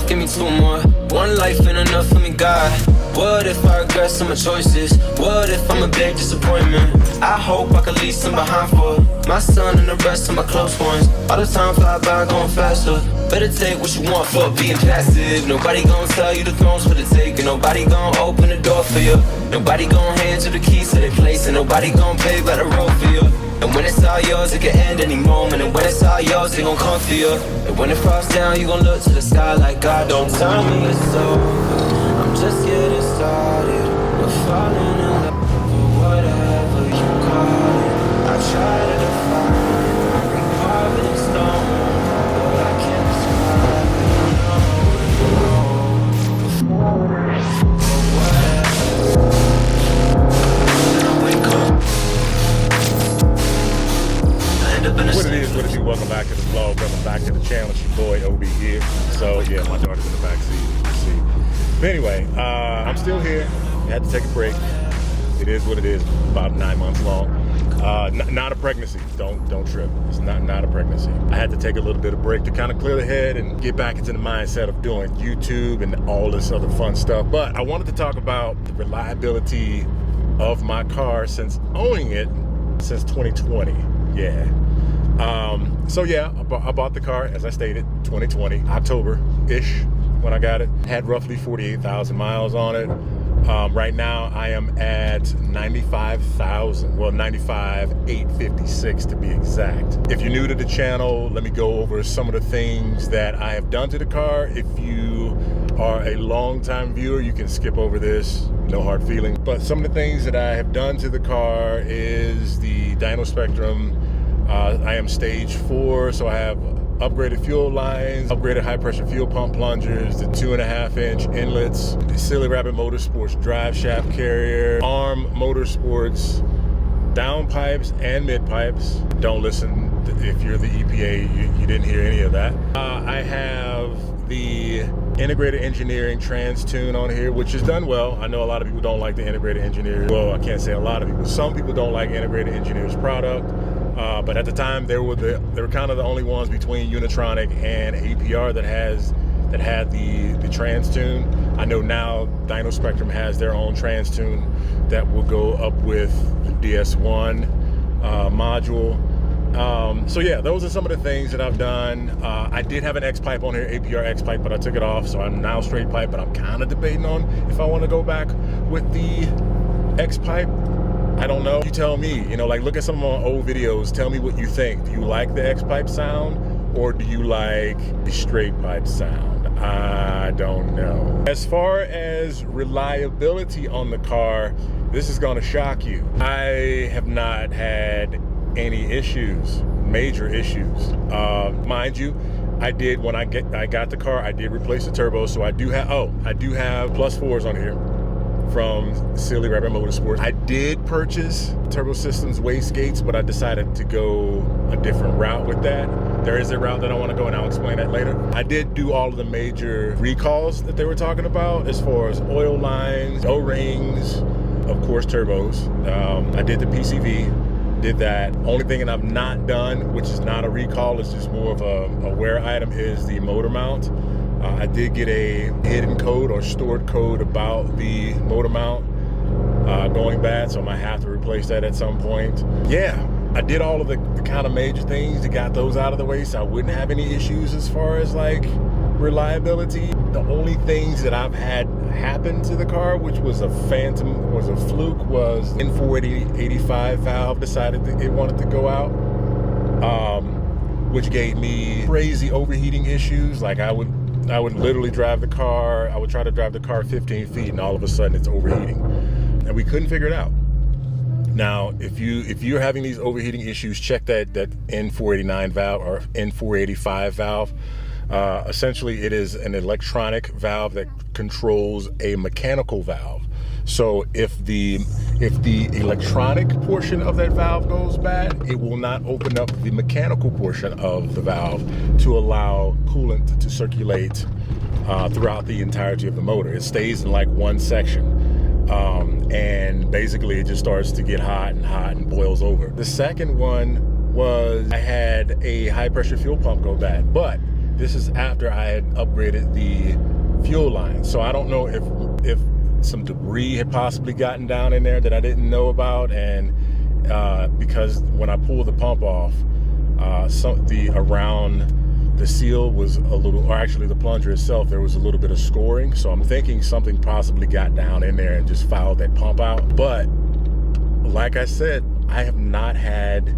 enough, give me 2 more. One life ain't enough for me, God. What if I regret some of my choices? What if I'm a big disappointment? I hope I can leave some behind for my son and the rest of my close ones. All the time fly by going faster. Better take what you want for being passive. Nobody gon' tell you the throne's for the taking. Nobody gon' open the door for you. Nobody gon' hand you the keys to their place. And nobody gon' pay by the road for you. And when it's all yours, it can end any moment. And when it's all yours, they gon' come for you. And when it falls down, you gon' look to the sky like God, don't tell me it's over. I'm just getting started. We're falling in love with whatever you call it. I try to define it, bring carving in stone, but I can't describe it. I wake up. I end up in a What it is, what it be, welcome back to the vlog, welcome back to the channel. It's your boy OB here. So yeah, my daughter's in the back seat, you can see. But anyway, I'm still here. I had to take a break. It is what it is, about 9 months long. Not a pregnancy, don't trip. It's not a pregnancy. I had to take a little bit of break to kind of clear the head and get back into the mindset of doing YouTube and all this other fun stuff. But I wanted to talk about the reliability of my car since owning it since 2020, yeah. So yeah, I bought the car, as I stated, 2020, October-ish when I got it. Had roughly 48,000 miles on it. Right now I am at 95,000, well 95,856 to be exact. If you're new to the channel, let me go over some of the things that I have done to the car. If you are a long-time viewer, you can skip over this, no hard feelings. But some of the things that I have done to the car is the dyno spectrum. I am stage 4, so I have upgraded fuel lines, upgraded high pressure fuel pump plungers, the 2.5-inch inlets, the Silly Rabbit Motorsports drive shaft carrier, ARM Motorsports down pipes and mid pipes. Don't listen if you're the EPA, you didn't hear any of that. I have the integrated engineering trans tune on here, which is done well. I know a lot of people don't like the integrated engineer. Well, I can't say a lot of people. Some people don't like integrated engineer's product. But at the time, they were kind of the only ones between Unitronic and APR that had the trans tune. I know now Dyno Spectrum has their own trans tune that will go up with the DS1 module. So yeah, those are some of the things that I've done. I did have an X pipe on here, APR X pipe, but I took it off, so I'm now straight pipe. But I'm kind of debating on if I want to go back with the X pipe. I don't know. You tell me. You know, like look at some of my old videos. Tell me what you think. Do you like the X pipe sound, or do you like the straight pipe sound? I don't know. As far as reliability on the car, this is going to shock you. I have not had any issues, major issues. Mind you, I did when I got the car, I did replace the turbo, so I do have +4s on here from Silly Rabbit Motorsports. I did purchase Turbo Systems wastegates, but I decided to go a different route with that. There is a route that I want to go, and I'll explain that later. I did do all of the major recalls that they were talking about, as far as oil lines, O-rings, of course turbos. I did the PCV, did that. Only thing that I've not done, which is not a recall, it's just more of a wear item, is the motor mount. I did get a hidden code or stored code about the motor mount going bad, so I might have to replace that at some point. Yeah, I did all of the kind of major things to got those out of the way so I wouldn't have any issues as far as like reliability. The only things that I've had happen to the car, which was a phantom, was a fluke, was N485 valve decided that it wanted to go out, which gave me crazy overheating issues. Like I would literally drive the car, I would try to drive the car 15 feet and all of a sudden it's overheating. And we couldn't figure it out. Now, if you're having these overheating issues, check that N489 valve or N485 valve. Essentially, it is an electronic valve that controls a mechanical valve. So if the electronic portion of that valve goes bad, it will not open up the mechanical portion of the valve to allow coolant to circulate throughout the entirety of the motor. It stays in like one section. And basically it just starts to get hot and boils over. The second one was I had a high pressure fuel pump go bad, but this is after I had upgraded the fuel line. So I don't know if some debris had possibly gotten down in there that I didn't know about, and because when I pulled the pump off, around the seal was a little, or actually the plunger itself, there was a little bit of scoring. So I'm thinking something possibly got down in there and just fouled that pump out. But like I said, I have not had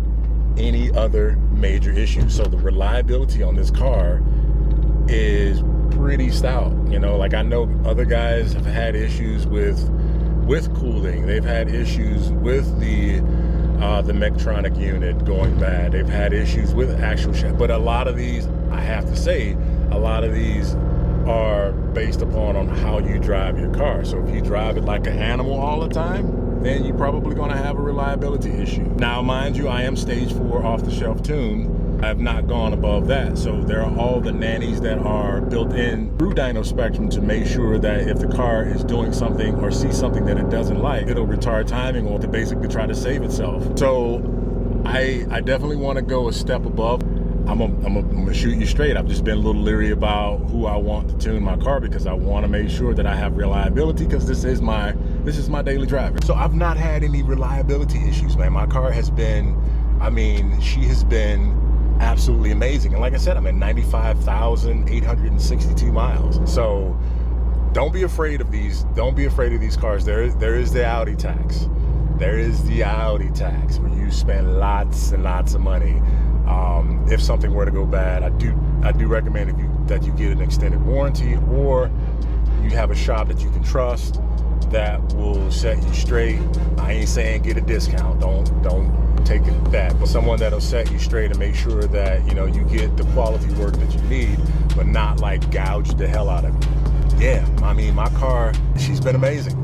any other major issues. So the reliability on this car is pretty stout. You know, like I know other guys have had issues with cooling. They've had issues with the Mectronic unit going bad. They've had issues with actual shit. But a lot of these, I have to say, a lot of these are based on how you drive your car. So if you drive it like an animal all the time, then you're probably going to have a reliability issue. Now, mind you, I am stage 4 off-the-shelf tune. I have not gone above that. So there are all the nannies that are built in through Dyno Spectrum to make sure that if the car is doing something or sees something that it doesn't like, it'll retard timing or to basically try to save itself. So I definitely want to go a step above. I'm gonna shoot you straight. I've just been a little leery about who I want to tune my car because I want to make sure that I have reliability, because this is my daily driver. So I've not had any reliability issues, man. My car has been, I mean, she has been absolutely amazing. And like I said, I'm at 95,862 miles. So don't be afraid of these. Don't be afraid of these cars. There is the Audi tax. There is the Audi tax where you spend lots and lots of money. If something were to go bad, I do recommend that you get an extended warranty, or you have a shop that you can trust that will set you straight. I ain't saying get a discount. Don't take it that, but someone that'll set you straight and make sure that, you know, you get the quality work that you need, but not like gouge the hell out of you. Yeah, I mean, my car, she's been amazing.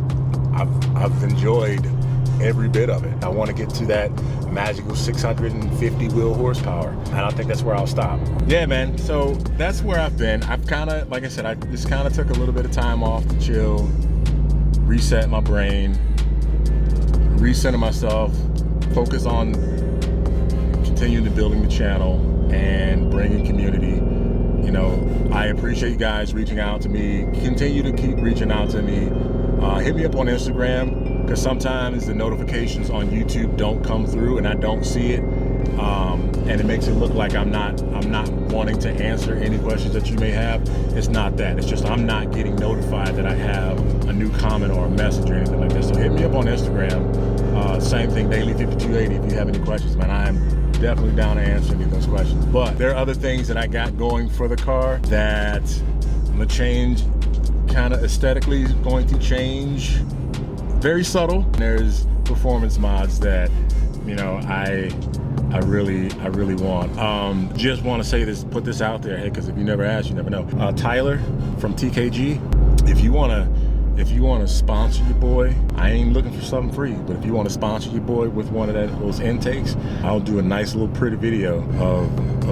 I've enjoyed every bit of it. I want to get to that magical 650 wheel horsepower, and I think that's where I'll stop. Yeah, man, so that's where I've been. I've kind of, like I said, I just kind of took a little bit of time off to chill, reset my brain, recenter myself, focus on continuing to building the channel and bringing community. You know, I appreciate you guys reaching out to me. Continue to keep reaching out to me. Hit me up on Instagram, because sometimes the notifications on YouTube don't come through and I don't see it, and it makes it look like I'm not wanting to answer any questions that you may have. It's not that. It's just I'm not getting notified that I have a new comment or a message or anything like that. So hit me up on Instagram. Same thing, Daily5280. If you have any questions, man, I'm definitely down to answer any of those questions. But there are other things that I got going for the car that I'm gonna change, kind of aesthetically going to change. Very subtle. There's performance mods that, you know, I really want. Just want to say this, put this out there, hey, because if you never ask, you never know. Tyler from TKG, if you want to sponsor your boy, I ain't looking for something free, but if you want to sponsor your boy with one of those intakes, I'll do a nice little pretty video of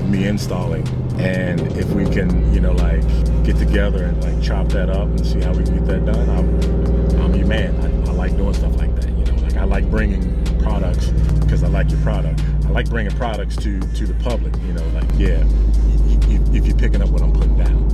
me installing. And if we can, you know, like get together and like chop that up and see how we can get that done, I'm your man. I like doing stuff like that, you know, like I like bringing products because I like your product. I like bringing products to the public, you know, like, yeah, if you're picking up what I'm putting down.